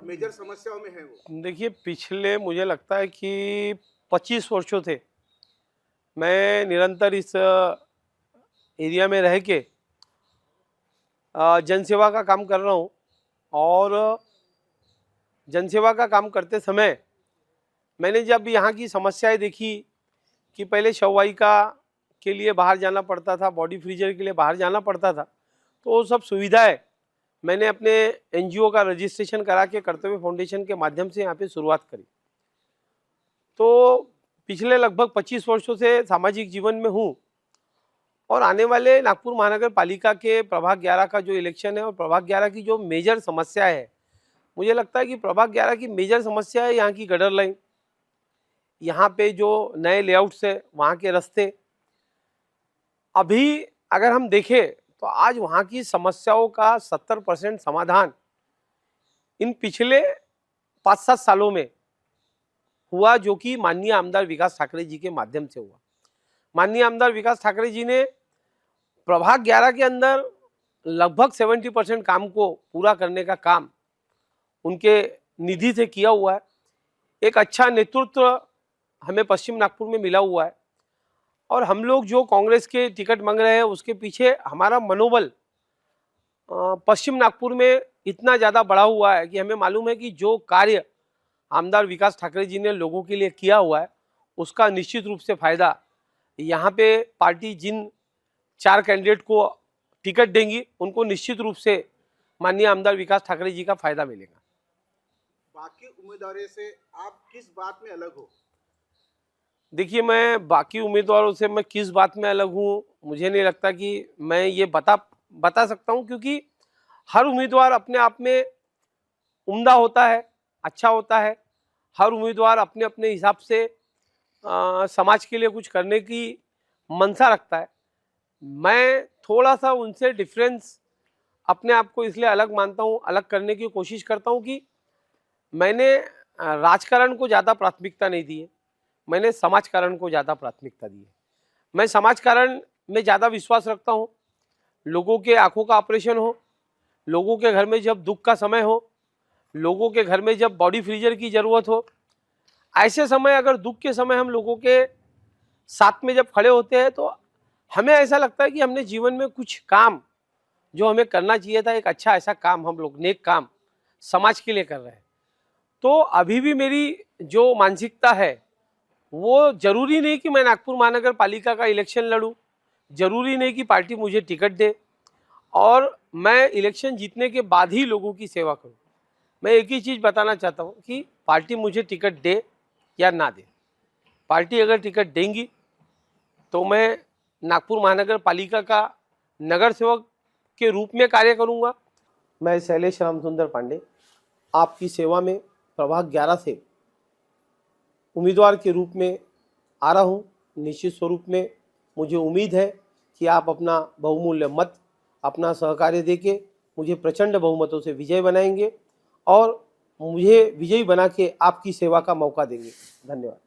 और मेजर समस्याओं में है वो? देखिए, पिछले मुझे लगता है कि 25 वर्षों से मैं निरंतर इस एरिया में रह के जनसेवा का काम कर रहा हूँ। और जनसेवा का काम करते समय मैंने जब यहाँ की समस्याएं देखी कि पहले शववाहिका के लिए बाहर जाना पड़ता था, बॉडी फ्रीजर के लिए बाहर जाना पड़ता था, तो वो सब सुविधाएं मैंने अपने एनजीओ का रजिस्ट्रेशन करा के कर्तव्य फाउंडेशन के माध्यम से यहाँ पे शुरुआत करी। तो पिछले लगभग 25 वर्षों से सामाजिक जीवन में हूँ और आने वाले नागपुर महानगर पालिका के प्रभाग 11 का जो इलेक्शन है और प्रभाग 11 की जो मेजर समस्या है, मुझे लगता है कि प्रभाग 11 की मेजर समस्या है यहाँ की गटर लाइन, यहाँ पे जो नए लेआउट्स है, वहाँ के रास्ते। अभी अगर हम देखें तो आज वहाँ की समस्याओं का 70% समाधान इन पिछले 5-7 सालों में हुआ, जो कि माननीय आमदार विकास ठाकरे जी के माध्यम से हुआ। माननीय आमदार विकास ठाकरे जी ने प्रभाग 11 के अंदर लगभग 70% काम को पूरा करने का काम उनके निधि से किया हुआ है। एक अच्छा नेतृत्व हमें पश्चिम नागपुर में मिला हुआ है और हम लोग जो कांग्रेस के टिकट मांग रहे हैं उसके पीछे हमारा मनोबल पश्चिम नागपुर में इतना ज़्यादा बढ़ा हुआ है कि हमें मालूम है कि जो कार्य आमदार विकास ठाकरे जी ने लोगों के लिए किया हुआ है उसका निश्चित रूप से फायदा यहाँ पे पार्टी जिन 4 कैंडिडेट को टिकट देंगी उनको निश्चित रूप से माननीय आमदार विकास ठाकरे जी का फायदा मिलेगा। बाकी उम्मीदवारों से आप किस बात में अलग हो? देखिए, मैं बाकी उम्मीदवारों से मैं किस बात में अलग हूँ, मुझे नहीं लगता कि मैं ये बता सकता हूँ, क्योंकि हर उम्मीदवार अपने आप में उम्दा होता है, अच्छा होता है। हर उम्मीदवार अपने अपने हिसाब से समाज के लिए कुछ करने की मंशा रखता है। मैं थोड़ा सा उनसे डिफरेंस अपने आप को इसलिए अलग मानता हूँ, अलग करने की कोशिश करता हूँ कि मैंने राजकारण को ज़्यादा प्राथमिकता नहीं दी है, मैंने समाजकारण को ज़्यादा प्राथमिकता दी है। मैं समाजकारण में ज़्यादा विश्वास रखता हूँ। लोगों के आंखों का ऑपरेशन हो, लोगों के घर में जब दुख का समय हो, लोगों के घर में जब बॉडी फ्रीजर की ज़रूरत हो, ऐसे समय अगर दुख के समय हम लोगों के साथ में जब खड़े होते हैं तो हमें ऐसा लगता है कि हमने जीवन में कुछ काम जो हमें करना चाहिए था, एक अच्छा ऐसा काम हम लोग नेक काम समाज के लिए कर रहे हैं। तो अभी भी मेरी जो मानसिकता है वो जरूरी नहीं कि मैं नागपुर महानगर पालिका का इलेक्शन लड़ूं, जरूरी नहीं कि पार्टी मुझे टिकट दे और मैं इलेक्शन जीतने के बाद ही लोगों की सेवा करूं। मैं एक ही चीज़ बताना चाहता हूं कि पार्टी मुझे टिकट दे या ना दे, पार्टी अगर टिकट देंगी तो मैं नागपुर महानगर पालिका का नगर सेवक के रूप में कार्य करूंगा। मैं शैलेश रामसुंदर पांडे आपकी सेवा में प्रभाग 11 से उम्मीदवार के रूप में आ रहा हूं। निश्चित स्वरूप में मुझे उम्मीद है कि आप अपना बहुमूल्य मत, अपना सहकार्य देके मुझे प्रचंड बहुमतों से विजय बनाएंगे और मुझे विजयी बना के आपकी सेवा का मौका देंगे। धन्यवाद।